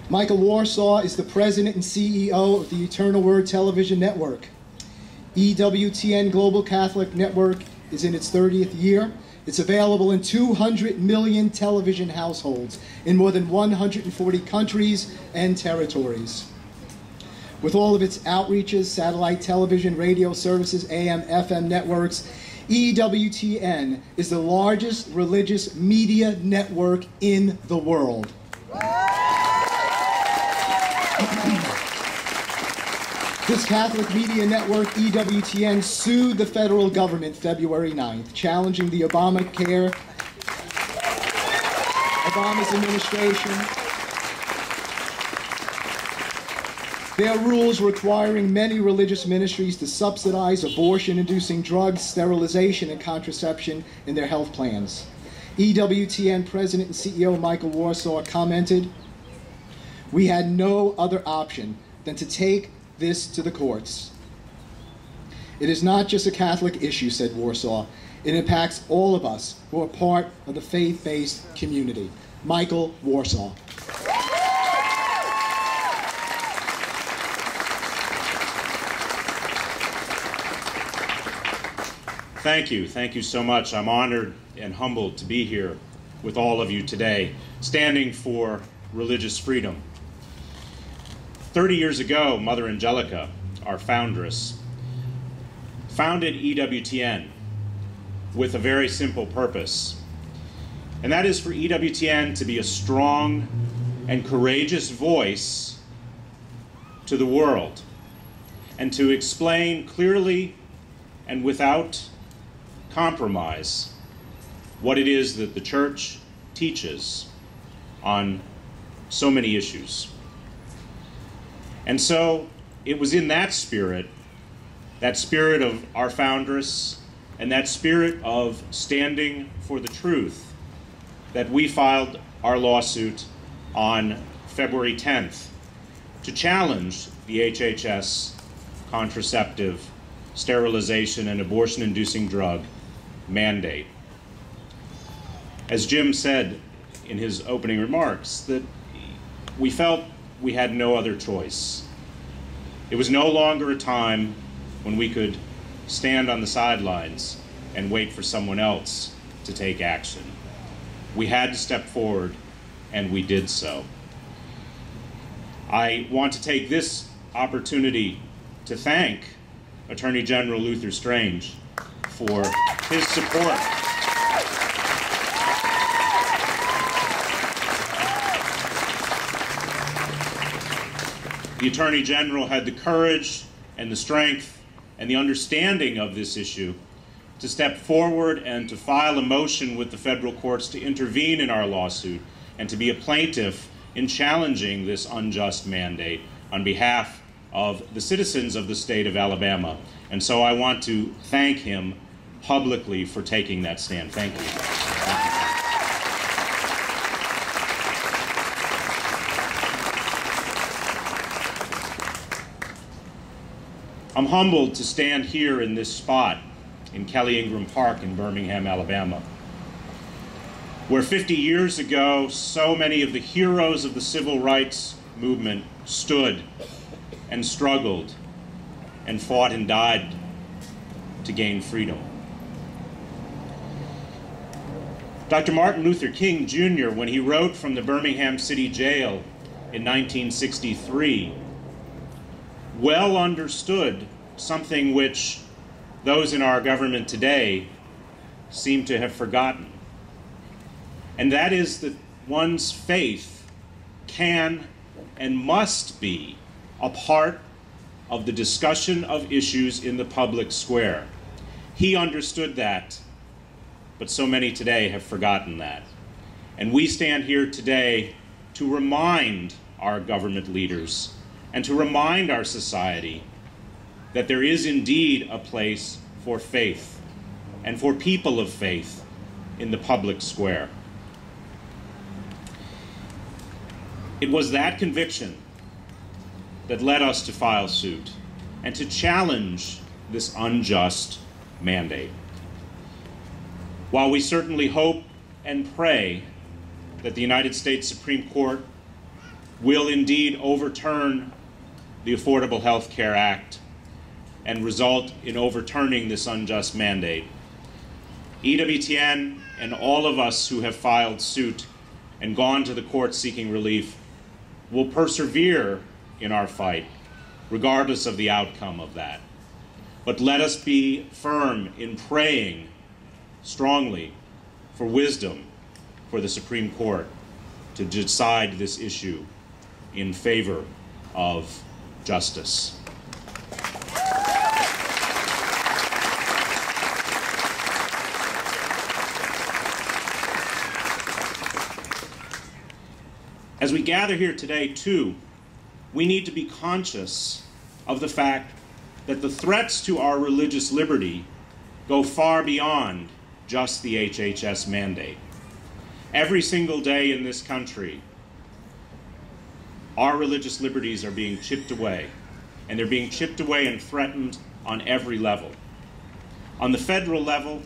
Michael Warsaw is the president and CEO of the Eternal Word Television Network. EWTN Global Catholic Network is in its 30th year. It's available in 200 million television households in more than 140 countries and territories. With all of its outreaches, satellite television, radio services, AM, FM networks, EWTN is the largest religious media network in the world. This Catholic media network, EWTN, sued the federal government February 9th, challenging the Obama's administration, their rules requiring many religious ministries to subsidize abortion-inducing drugs, sterilization, and contraception in their health plans. EWTN President and CEO Michael Warsaw commented, "We had no other option than to take this to the courts. It is not just a Catholic issue," said Warsaw. "It impacts all of us who are part of the faith-based community." Michael Warsaw. Thank you. Thank you so much. I'm honored and humbled to be here with all of you today, standing for religious freedom. 30 years ago, Mother Angelica, our foundress, founded EWTN with a very simple purpose, and that is for EWTN to be a strong and courageous voice to the world, and to explain clearly and without compromise what it is that the Church teaches on so many issues. And so it was in that spirit of our foundress, and that spirit of standing for the truth, that we filed our lawsuit on February 10th to challenge the HHS contraceptive, sterilization, and abortion-inducing drug mandate. As Jim said in his opening remarks, that we felt we had no other choice. It was no longer a time when we could stand on the sidelines and wait for someone else to take action. We had to step forward, and we did so. I want to take this opportunity to thank Attorney General Luther Strange for his support. The Attorney General had the courage and the strength and the understanding of this issue to step forward and to file a motion with the federal courts to intervene in our lawsuit and to be a plaintiff in challenging this unjust mandate on behalf of the citizens of the state of Alabama. And so I want to thank him publicly for taking that stand. Thank you. I'm humbled to stand here in this spot in Kelly Ingram Park in Birmingham, Alabama, where 50 years ago, so many of the heroes of the civil rights movement stood and struggled and fought and died to gain freedom. Dr. Martin Luther King Jr., when he wrote from the Birmingham City Jail in 1963, well understood something which those in our government today seem to have forgotten. And that is that one's faith can and must be a part of the discussion of issues in the public square. He understood that, but so many today have forgotten that. And we stand here today to remind our government leaders and to remind our society that there is indeed a place for faith and for people of faith in the public square. It was that conviction that led us to file suit and to challenge this unjust mandate. While we certainly hope and pray that the United States Supreme Court will indeed overturn the Affordable Health Care Act and result in overturning this unjust mandate. Ewtn and all of us who have filed suit and gone to the court seeking relief will persevere in our fight, regardless of the outcome of that. But let us be firm in praying strongly for wisdom for the Supreme Court to decide this issue in favor of justice. As we gather here today, too, we need to be conscious of the fact that the threats to our religious liberty go far beyond just the HHS mandate. Every single day in this country, our religious liberties are being chipped away, and they're being chipped away and threatened on every level. On the federal level,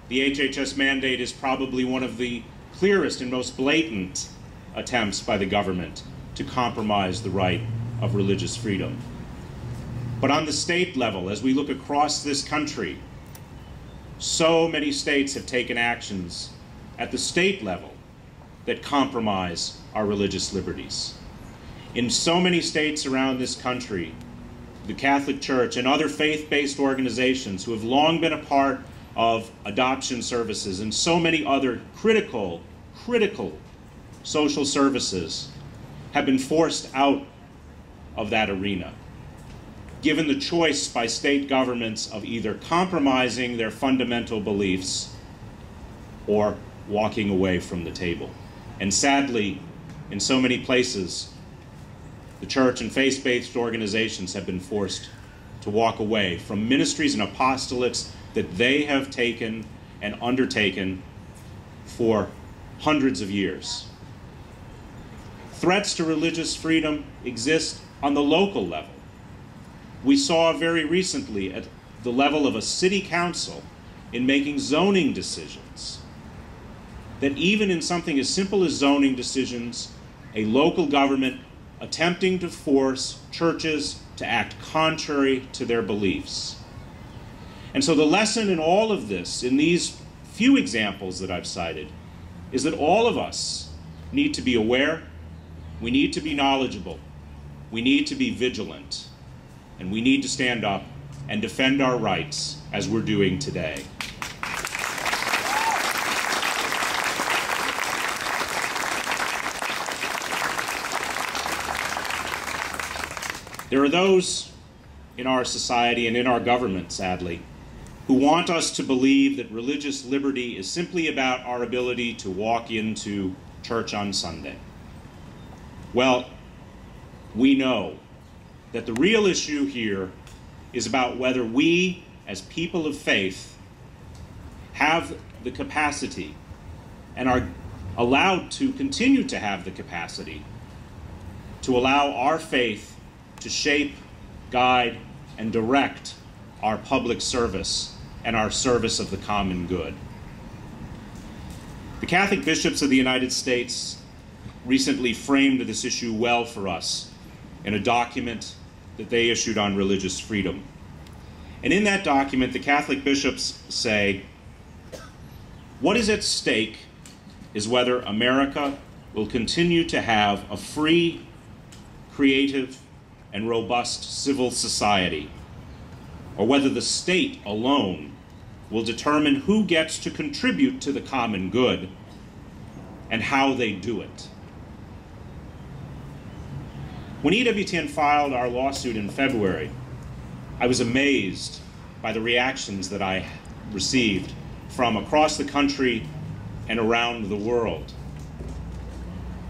the HHS mandate is probably one of the clearest and most blatant attempts by the government to compromise the right of religious freedom. But on the state level, as we look across this country, so many states have taken actions at the state level that compromise our religious liberties. In so many states around this country, the Catholic Church and other faith-based organizations who have long been a part of adoption services and so many other critical social services have been forced out of that arena, given the choice by state governments of either compromising their fundamental beliefs or walking away from the table. And sadly, in so many places, the church and faith-based organizations have been forced to walk away from ministries and apostolates that they have taken and undertaken for hundreds of years. Threats to religious freedom exist on the local level. We saw very recently at the level of a city council in making zoning decisions that even in something as simple as zoning decisions, a local government attempting to force churches to act contrary to their beliefs. And so the lesson in all of this, in these few examples that I've cited, is that all of us need to be aware, we need to be knowledgeable, we need to be vigilant, and we need to stand up and defend our rights as we're doing today. There are those in our society and in our government, sadly, who want us to believe that religious liberty is simply about our ability to walk into church on Sunday. Well, we know that the real issue here is about whether we, as people of faith, have the capacity and are allowed to continue to have the capacity to allow our faith to shape, guide, and direct our public service and our service of the common good. The Catholic bishops of the United States recently framed this issue well for us in a document that they issued on religious freedom. And in that document, the Catholic bishops say, what is at stake is whether America will continue to have a free, creative, and robust civil society, or whether the state alone will determine who gets to contribute to the common good and how they do it. When Ewtn filed our lawsuit in February, I was amazed by the reactions that I received from across the country and around the world.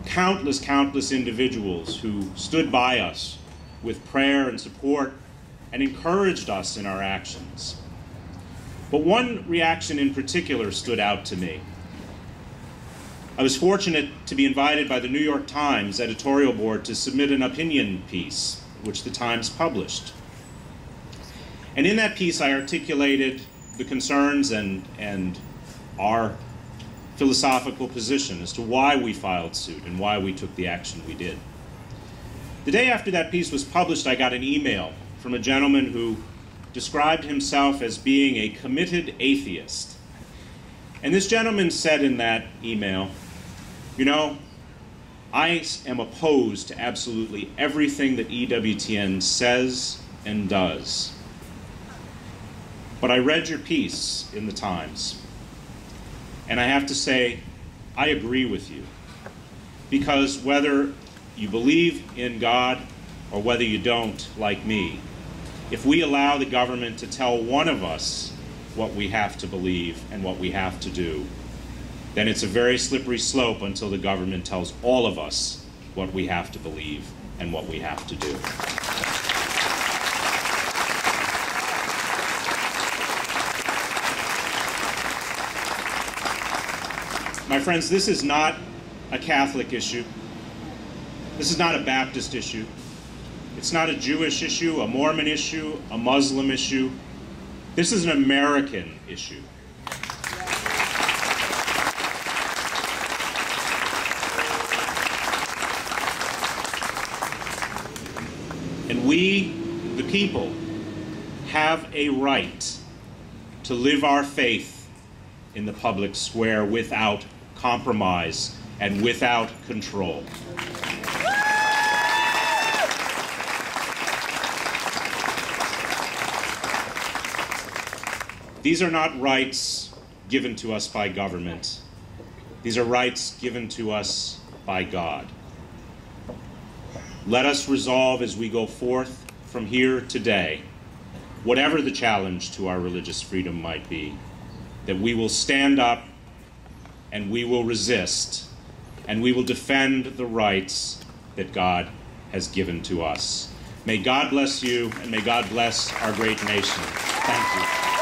Countless individuals who stood by us with prayer and support and encouraged us in our actions. But one reaction in particular stood out to me. I was fortunate to be invited by the New York Times editorial board to submit an opinion piece, which the Times published. And in that piece, I articulated the concerns and our philosophical position as to why we filed suit and why we took the action we did. The day after that piece was published, I got an email from a gentleman who described himself as being a committed atheist. And this gentleman said in that email, you know, I am opposed to absolutely everything that EWTN says and does. But I read your piece in the Times, and I have to say, I agree with you. Because whether you believe in God or whether you don't, like me, if we allow the government to tell one of us what we have to believe and what we have to do, then it's a very slippery slope until the government tells all of us what we have to believe and what we have to do. My friends, this is not a Catholic issue. This is not a Baptist issue. It's not a Jewish issue, a Mormon issue, a Muslim issue. This is an American issue. And we, the people, have a right to live our faith in the public square without compromise and without control. These are not rights given to us by government. These are rights given to us by God. Let us resolve as we go forth from here today, whatever the challenge to our religious freedom might be, that we will stand up and we will resist and we will defend the rights that God has given to us. May God bless you and may God bless our great nation. Thank you.